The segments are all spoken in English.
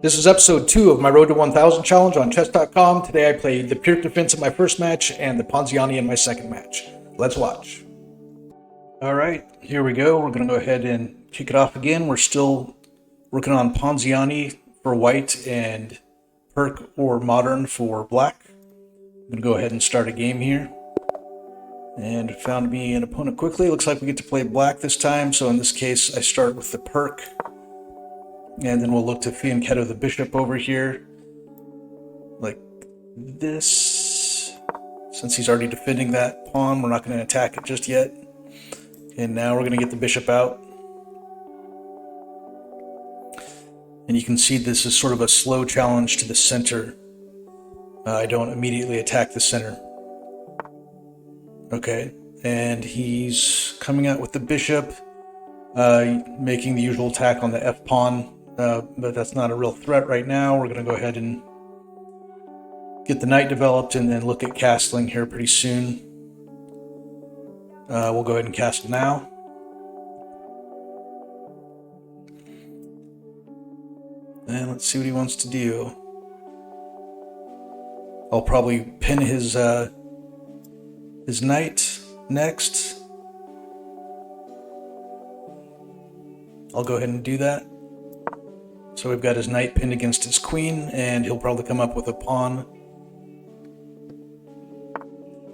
This is episode 2 of my Road to 1000 challenge on chess.com. Today I played the Pirc Defense in my first match and the Ponziani in my second match. Let's watch. Alright, here we go. We're going to go ahead and kick it off again. We're still working on Ponziani for white and Pirc or modern for black. I'm going to go ahead and start a game here. And found me an opponent quickly. Looks like we get to play black this time, so in this case I start with the Pirc. And then we'll look to fianchetto the bishop over here, like this. Since he's already defending that pawn, we're not going to attack it just yet. And now we're going to get the bishop out. And you can see this is sort of a slow challenge to the center. I don't immediately attack the center. Okay, and he's coming out with the bishop, making the usual attack on the f-pawn. But that's not a real threat right now. We're going to go ahead and get the knight developed and then look at castling here pretty soon. We'll go ahead and cast now. And let's see what he wants to do. I'll probably pin his knight next. I'll go ahead and do that. So we've got his knight pinned against his queen, and he'll probably come up with a pawn.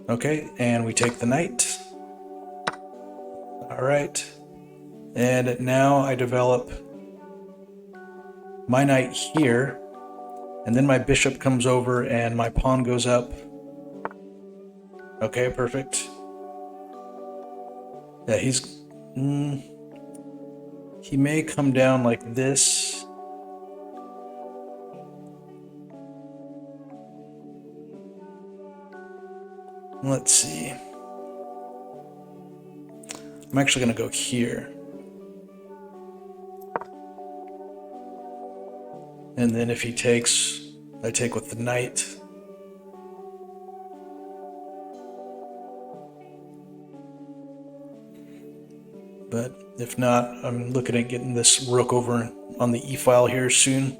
Okay, and we take the knight. Alright. And now I develop my knight here, and then my bishop comes over and my pawn goes up. Okay, perfect. Yeah, he may come down like this. Let's see. I'm actually going to go here. And then if he takes, I take with the knight. But if not, I'm looking at getting this rook over on the e-file here soon.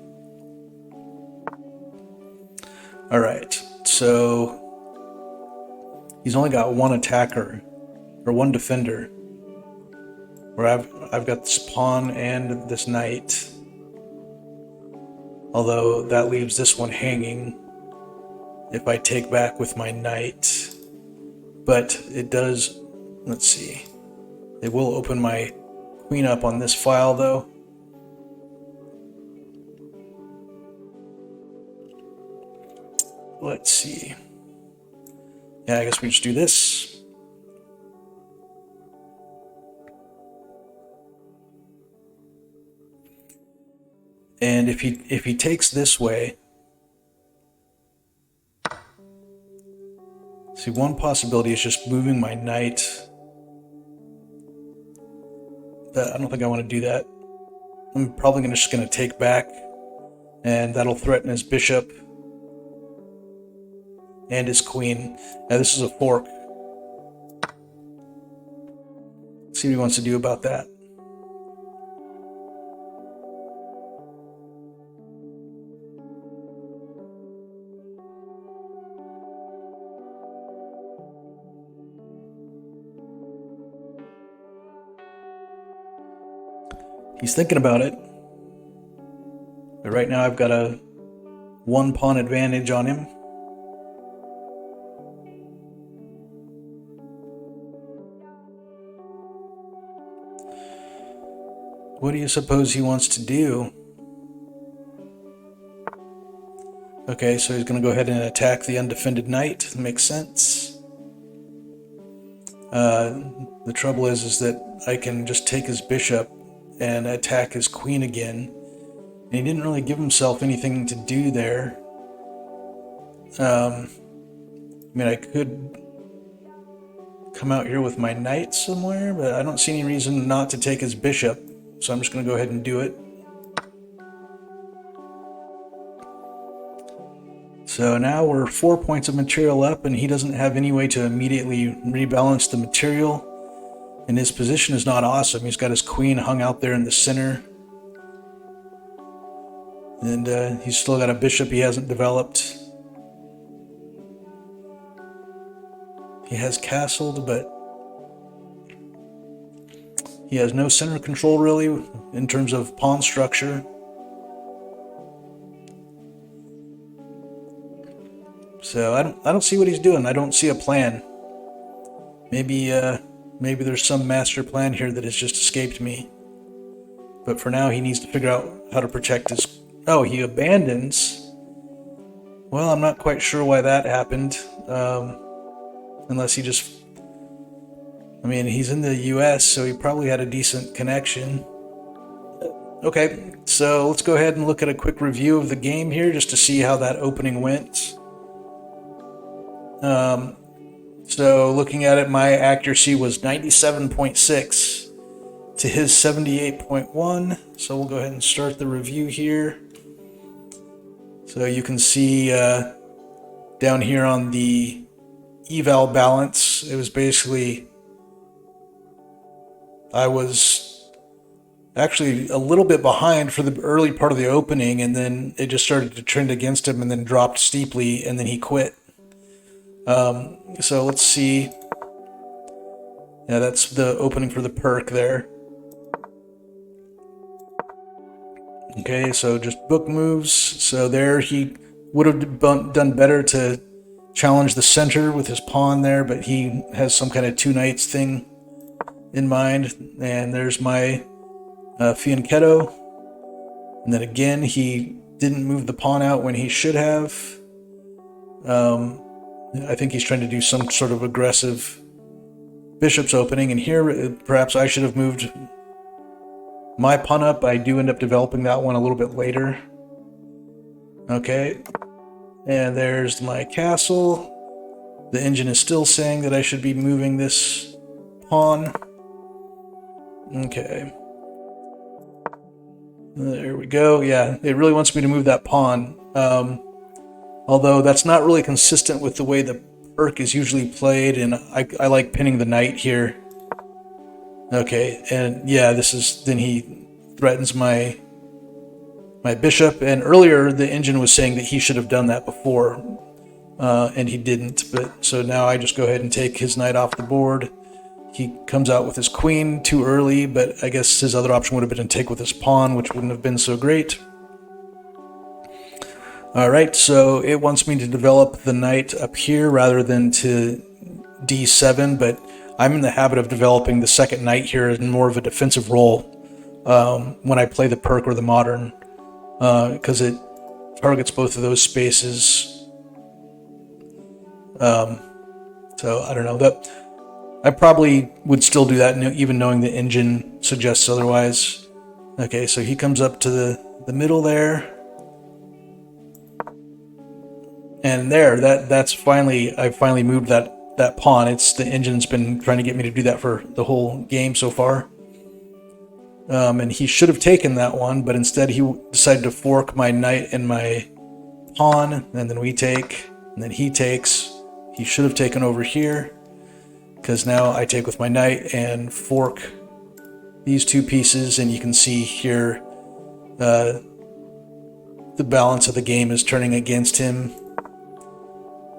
Alright, so he's only got one attacker, or one defender, where I've got this pawn and this knight. Although that leaves this one hanging if I take back with my knight. But it does, let's see, it will open my queen up on this file though. Let's see. Yeah, I guess we just do this. And if he takes this way, see, one possibility is just moving my knight. But I don't think I want to do that. I'm probably just going to take back, and that'll threaten his bishop and his queen. Now this is a fork. Let's see what he wants to do about that. He's thinking about it. But right now I've got a one pawn advantage on him. What do you suppose he wants to do? Okay, so he's going to go ahead and attack the undefended knight. Makes sense. The trouble is that I can just take his bishop and attack his queen again. And he didn't really give himself anything to do there. I mean, I could come out here with my knight somewhere, but I don't see any reason not to take his bishop. So I'm just going to go ahead and do it. So now we're 4 points of material up, and he doesn't have any way to immediately rebalance the material. And his position is not awesome. He's got his queen hung out there in the center. And he's still got a bishop he hasn't developed. He has castled, but he has no center control really in terms of pawn structure. So I don't see what he's doing. I don't see a plan. Maybe there's some master plan here that has just escaped me. But for now, he needs to figure out how to protect his... Oh, he abandons. Well, I'm not quite sure why that happened. Unless he just... I mean, he's in the US, so he probably had a decent connection. Okay, so let's go ahead and look at a quick review of the game here, just to see how that opening went. So looking at it, my accuracy was 97.6 to his 78.1. So we'll go ahead and start the review here. So you can see down here on the eval balance, it was basically, I was actually a little bit behind for the early part of the opening, and then it just started to trend against him and then dropped steeply, and then he quit. So let's see. Yeah, that's the opening for the Pirc there. Okay, so just book moves. So there he would have done better to challenge the center with his pawn there, but he has some kind of two knights thing in mind. And there's my fianchetto. And then again, he didn't move the pawn out when he should have. I think he's trying to do some sort of aggressive bishop's opening, and here perhaps I should have moved my pawn up. I do end up developing that one a little bit later. Okay, and there's my castle. The engine is still saying that I should be moving this pawn. Okay. There we go. Yeah, it really wants me to move that pawn. Although that's not really consistent with the way the Pirc is usually played, and I like pinning the knight here. Okay, and yeah, this is, then he threatens my bishop, and earlier the engine was saying that he should have done that before, and he didn't. But so now I just go ahead and take his knight off the board. He comes out with his queen too early, but I guess his other option would have been to take with his pawn, which wouldn't have been so great. Alright, so it wants me to develop the knight up here rather than to d7, but I'm in the habit of developing the second knight here in more of a defensive role when I play the Pirc or the modern, because it targets both of those spaces. So I don't know, that I probably would still do that even knowing the engine suggests otherwise. Okay, so he comes up to the middle there. And there, that's finally, I finally moved that pawn. It's the engine's been trying to get me to do that for the whole game so far. And he should have taken that one, but instead he decided to fork my knight and my pawn, and then we take, and then he takes. He should have taken over here, because now I take with my knight and fork these two pieces, and you can see here the balance of the game is turning against him.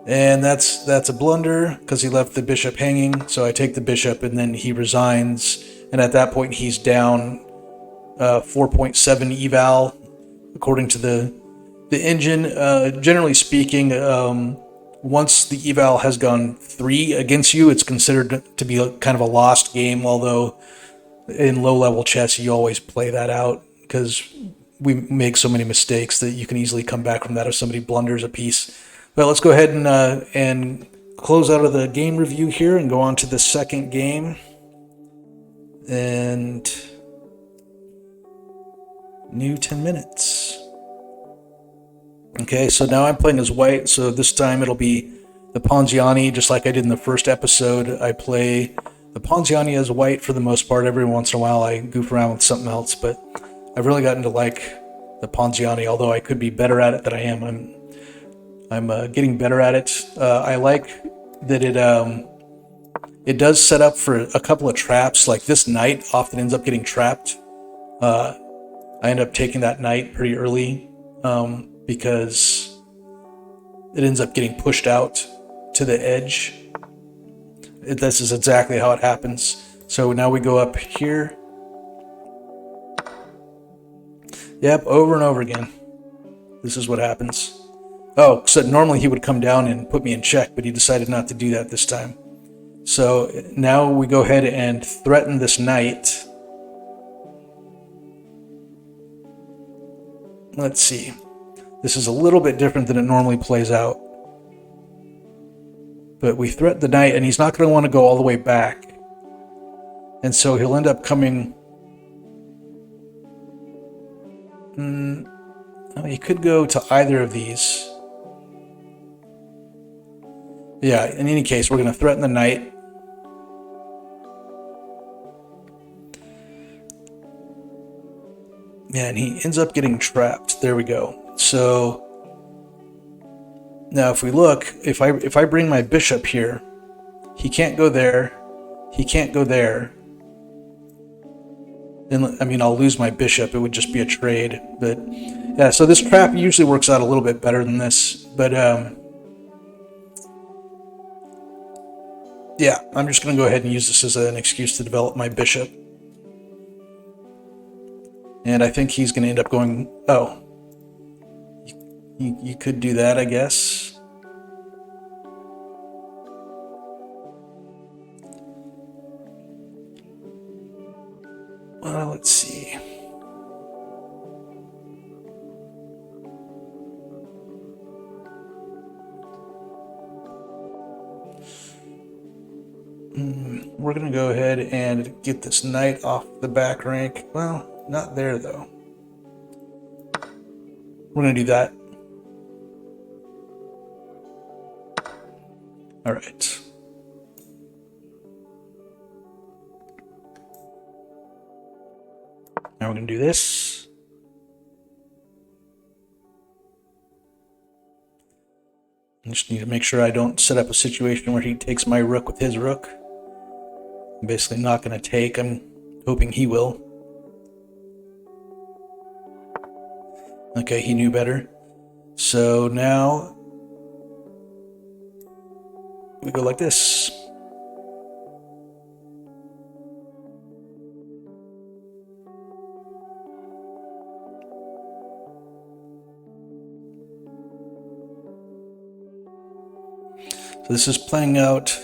And that's a blunder because he left the bishop hanging. So I take the bishop and then he resigns. And at that point he's down 4.7 eval according to the engine. Generally speaking, once the eval has gone 3 against you, it's considered to be kind of a lost game. Although in low-level chess you always play that out because we make so many mistakes that you can easily come back from that if somebody blunders a piece. But let's go ahead and close out of the game review here and go on to the second game. And new 10 minutes. Okay, so now I'm playing as white, so this time it'll be the Ponziani, just like I did in the first episode. I play the Ponziani as white for the most part. Every once in a while I goof around with something else, but I've really gotten to like the Ponziani, although I could be better at it than I am. I'm getting better at it. I like that it does set up for a couple of traps. Like this knight often ends up getting trapped. I end up taking that knight pretty early. because it ends up getting pushed out to the edge. This is exactly how it happens. So now we go up here. Yep, over and over again. This is what happens. Oh, so normally he would come down and put me in check, but he decided not to do that this time. So now we go ahead and threaten this knight. Let's see. This is a little bit different than it normally plays out. But we threaten the knight, and he's not going to want to go all the way back. And so he'll end up coming... he could go to either of these. Yeah, in any case, we're going to threaten the knight. Yeah, and he ends up getting trapped. There we go. So now if we look, if I bring my bishop here, he can't go there. He can't go there. Then, I mean, I'll lose my bishop. It would just be a trade. But yeah, so this trap usually works out a little bit better than this. But yeah, I'm just going to go ahead and use this as an excuse to develop my bishop. And I think he's going to end up going... Oh. You could do that, I guess. Well, let's see. We're going to go ahead and get this knight off the back rank. Well, not there, though. We're going to do that. All right. Now we're going to do this. I just need to make sure I don't set up a situation where he takes my rook with his rook. I'm basically not going to take. I'm hoping he will. Okay, he knew better. So now we go like this. So this is playing out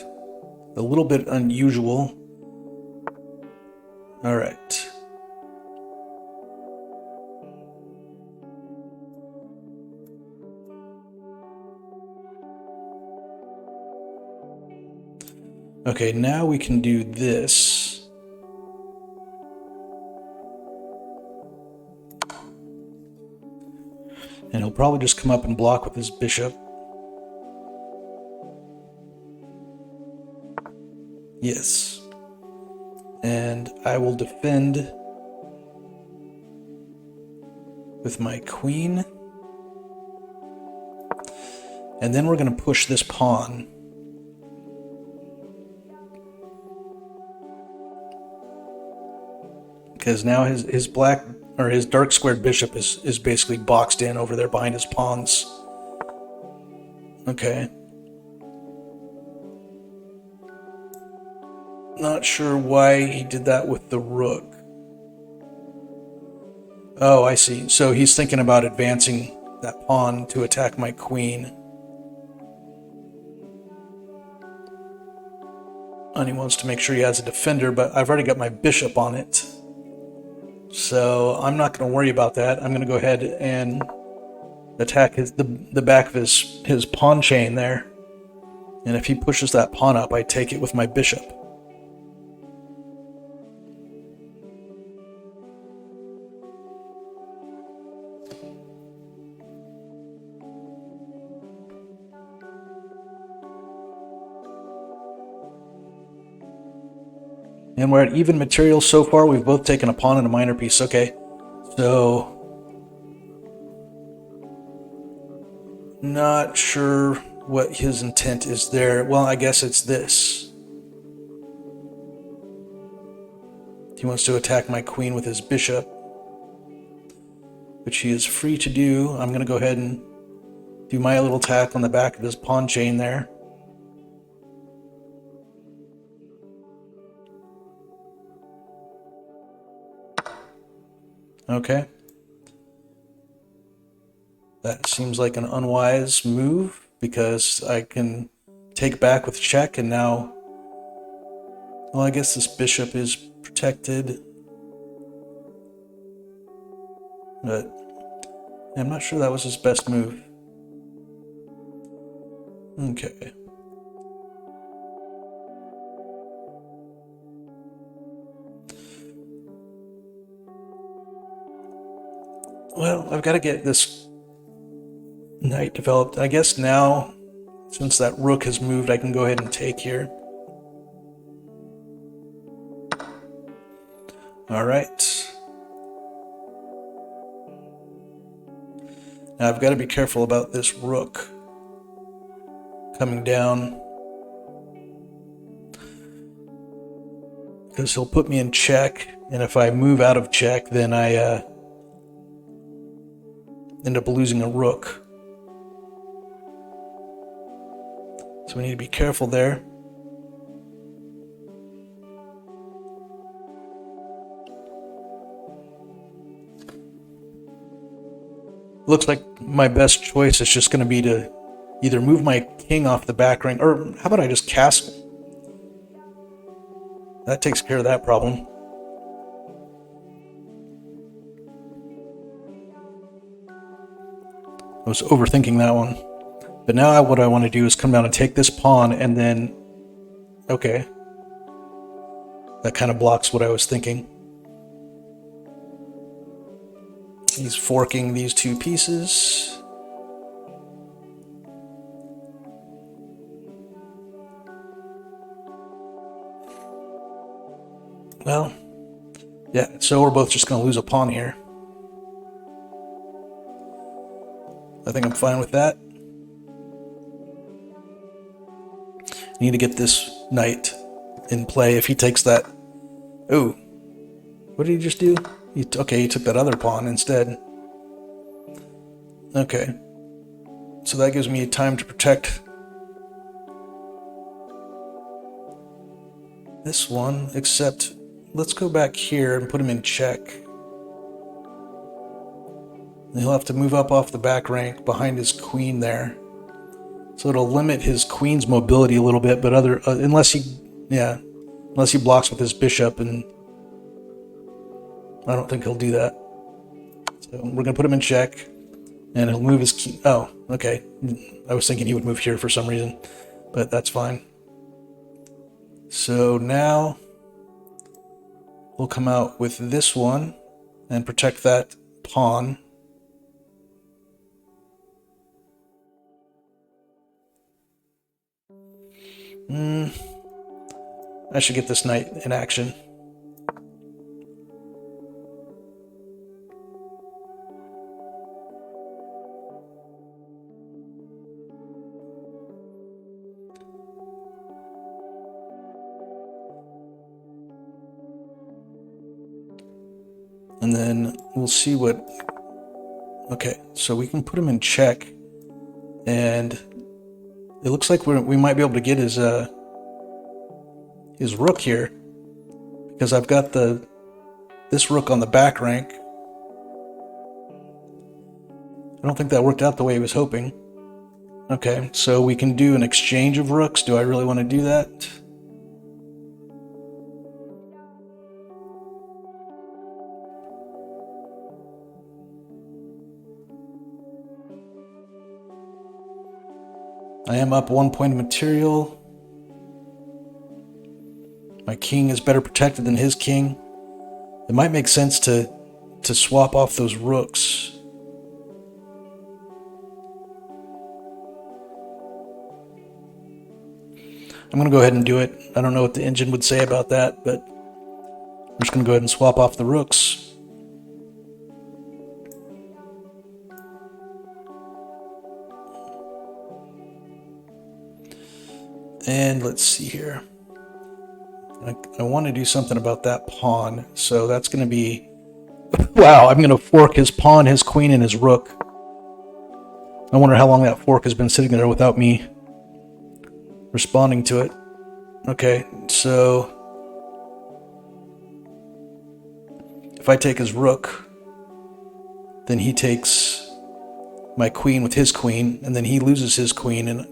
a little bit unusual. All right. Okay, now we can do this. And he'll probably just come up and block with his bishop. Yes. And I will defend with my queen. And then we're going to push this pawn. Because now his black or his dark squared bishop is basically boxed in over there behind his pawns. Okay. Not sure why he did that with the rook. Oh, I see. So he's thinking about advancing that pawn to attack my queen. And he wants to make sure he has a defender, but I've already got my bishop on it. So I'm not going to worry about that. I'm going to go ahead and attack the back of his pawn chain there. And if he pushes that pawn up, I take it with my bishop. And we're at even material so far. We've both taken a pawn and a minor piece. Okay, so not sure what his intent is there. Well, I guess it's this. He wants to attack my queen with his bishop. which he is free to do. I'm going to go ahead and do my little attack on the back of his pawn chain there. Okay. That seems like an unwise move because I can take back with check, and now, well, I guess this bishop is protected, but I'm not sure that was his best move. Okay. Well, I've got to get this knight developed. I guess now, since that rook has moved, I can go ahead and take here. All right. Now I've got to be careful about this rook coming down, because he'll put me in check, and if I move out of check, then I end up losing a rook. So we need to be careful there. Looks like my best choice is just going to be to either move my king off the back rank, or how about I just castle? That takes care of that problem. I was overthinking that one. But now what I want to do is come down and take this pawn, and then... Okay. That kind of blocks what I was thinking. He's forking these two pieces. Well, yeah, so we're both just going to lose a pawn here. I think I'm fine with that. I need to get this knight in play. If he takes that... Ooh. What did he just do? Okay, he took that other pawn instead. Okay. So that gives me time to protect this one, except let's go back here and put him in check. He'll have to move up off the back rank behind his queen there. So it'll limit his queen's mobility a little bit, but unless he blocks with his bishop, and I don't think he'll do that. So we're gonna put him in check, and he'll move his key. Oh, okay. I was thinking he would move here for some reason, but that's fine. So now we'll come out with this one and protect that pawn. I should get this knight in action. And then we'll see what... Okay, so we can put him in check, and it looks like we might be able to get his rook here, because I've got this rook on the back rank. I don't think that worked out the way he was hoping. Okay, so we can do an exchange of rooks. Do I really want to do that? I am up 1 point of material. My king is better protected than his king. It might make sense to swap off those rooks. I'm going to go ahead and do it. I don't know what the engine would say about that, but I'm just going to go ahead and swap off the rooks. And let's see here. I want to do something about that pawn, so that's going to be Wow, I'm going to fork his pawn, his queen, and his rook. I wonder how long that fork has been sitting there without me responding to it. Okay, so if I take his rook, then he takes my queen with his queen, and then he loses his queen. And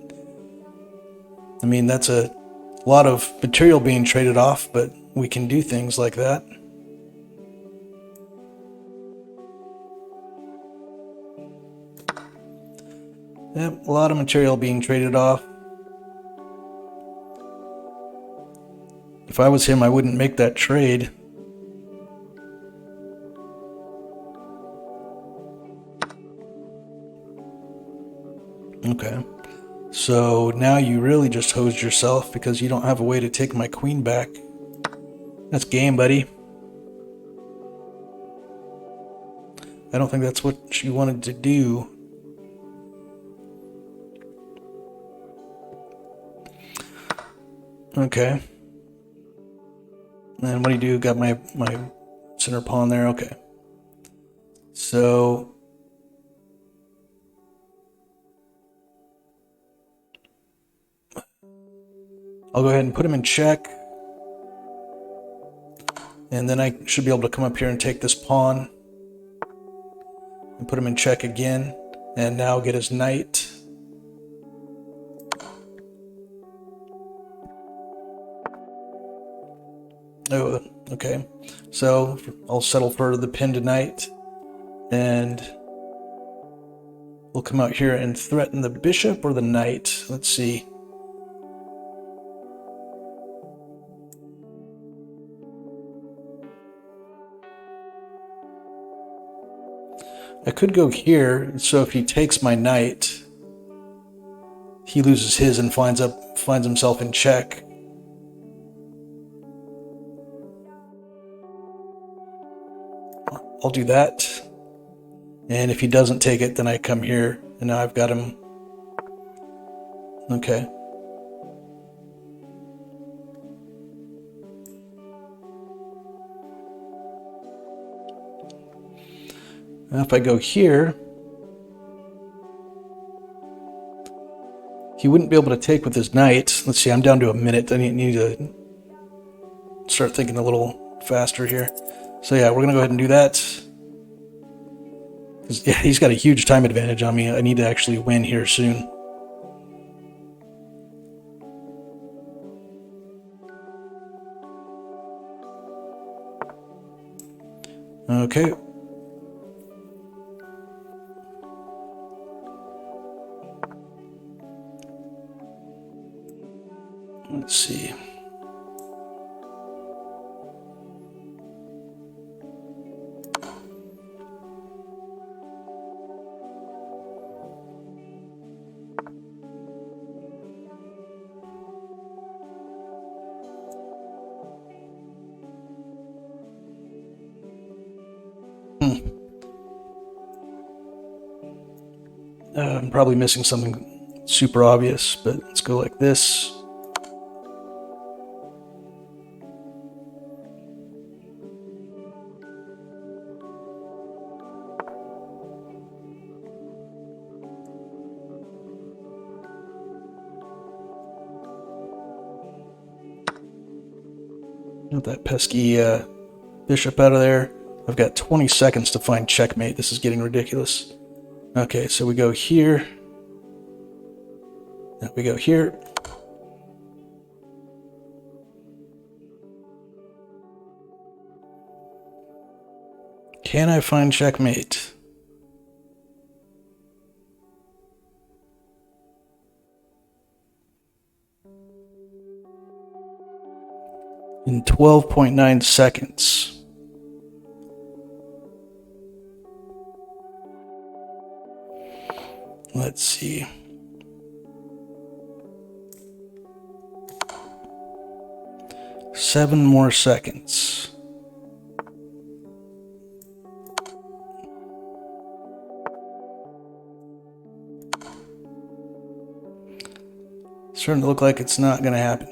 I mean, that's a lot of material being traded off, but we can do things like that. Yep, a lot of material being traded off. If I was him, I wouldn't make that trade. Okay, so now you really just hosed yourself because you don't have a way to take my queen back. That's game, buddy. I don't think that's what you wanted to do. Okay. And what do you do? Got my center pawn there. Okay. So I'll go ahead and put him in check. And then I should be able to come up here and take this pawn and put him in check again. And now get his knight. Oh, okay. So I'll settle for the pinned knight. And we'll come out here and threaten the bishop or the knight. Let's see. I could go here, so if he takes my knight, he loses his and finds himself in check. I'll do that. And if he doesn't take it, then I come here, and now I've got him. Okay. Now if I go here, he wouldn't be able to take with his knight. Let's see, I'm down to a minute. I need to start thinking a little faster here. So yeah, we're going to go ahead and do that. Yeah, he's got a huge time advantage on me. I need to actually win here soon. Okay. Let's see. I'm probably missing something super obvious, but let's go like this. Get that pesky bishop out of there. I've got 20 seconds to find checkmate. This is getting ridiculous. Okay, so we go here. Now we go here. Can I find checkmate? In 12.9 seconds. Let's see. Seven more seconds. It's starting to look like it's not going to happen.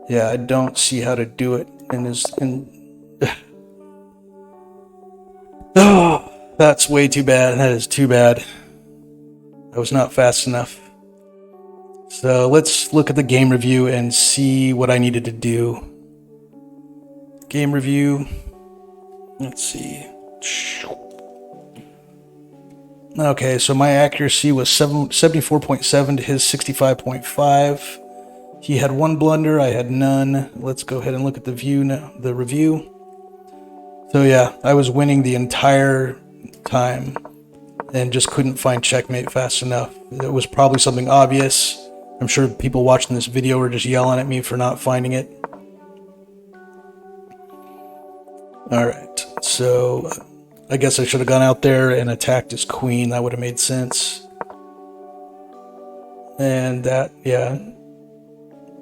Yeah, I don't see how to do it Oh, that's way too bad. That is too bad. I was not fast enough. So let's look at the game review and see what I needed to do. Game review. Let's see. Okay, so my accuracy was 74.7 to his 65.5. He had one blunder, I had none. Let's go ahead and look at the view now, the review. So yeah, I was winning the entire time and just couldn't find checkmate fast enough. It was probably something obvious. I'm sure people watching this video are just yelling at me for not finding it. Alright, so I guess I should have gone out there and attacked his queen. That would have made sense. And that, yeah,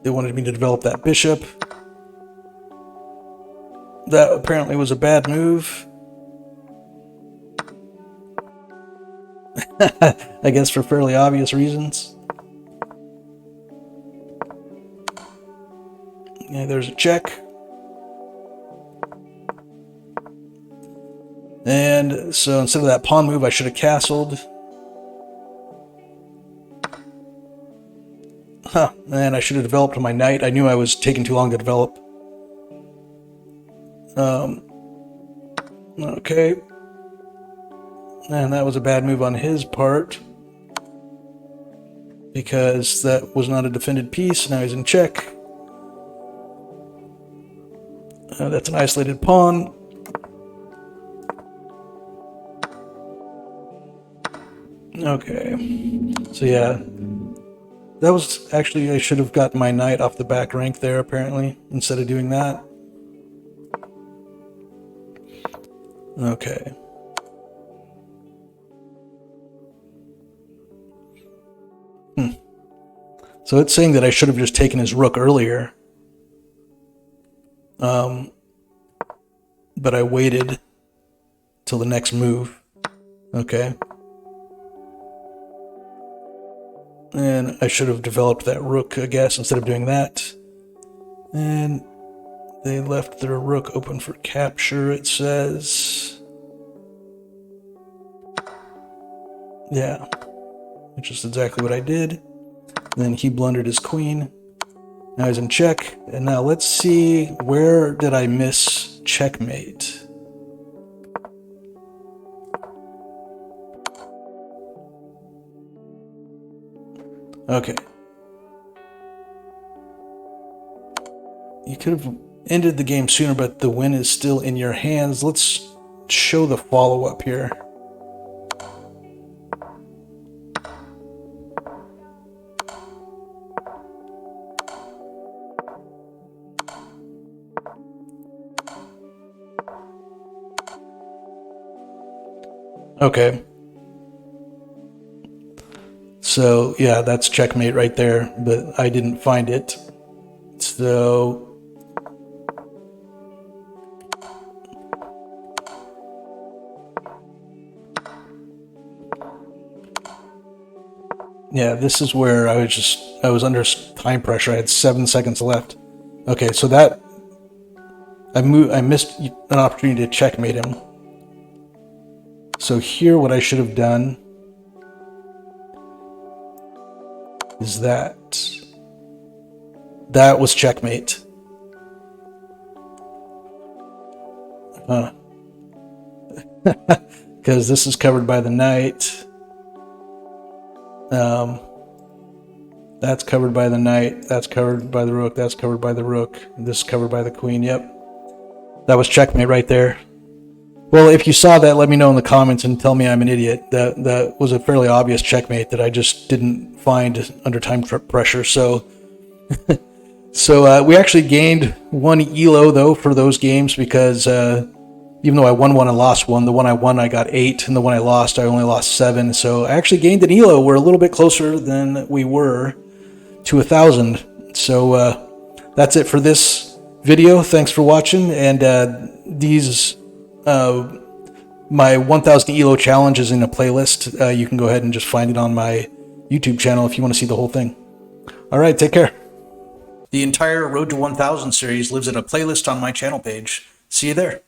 they wanted me to develop that bishop. That apparently was a bad move. I guess for fairly obvious reasons. Yeah, there's a check. And so instead of that pawn move, I should have castled. Huh, and I should have developed my knight. I knew I was taking too long to develop. Okay. And that was a bad move on his part, because that was not a defended piece. Now he's in check. That's an isolated pawn. Okay. So yeah, that was actually, I should have gotten my knight off the back rank there, apparently, instead of doing that. Okay. So it's saying that I should have just taken his rook earlier. But I waited till the next move. Okay. And I should have developed that rook, I guess, instead of doing that. And they left their rook open for capture, it says. Yeah. Which is exactly what I did. Then he blundered his queen. Now he's in check. And now let's see, where did I miss checkmate? Okay. You could have ended the game sooner, but the win is still in your hands. Let's show the follow-up here. Okay. So, yeah, that's checkmate right there, but I didn't find it. So, yeah, this is where I was under time pressure. I had 7 seconds left. Okay, so that I missed an opportunity to checkmate him. So here, what I should have done is that was checkmate. Because this is covered by the knight. That's covered by the knight. That's covered by the rook. That's covered by the rook. This is covered by the queen. Yep. That was checkmate right there. Well, if you saw that, let me know in the comments and tell me I'm an idiot. That was a fairly obvious checkmate that I just didn't find under time pressure. So, we actually gained 1 ELO though for those games, because even though I won one and lost one, the one I won I got 8, and the one I lost I only lost 7. So I actually gained an ELO. We're a little bit closer than we were to 1,000. So that's it for this video. Thanks for watching, and these. My 1000 ELO challenge is in a playlist. You can go ahead and just find it on my YouTube channel if you want to see the whole thing. All right, take care. The entire Road to 1000 series lives in a playlist on my channel page. See you there.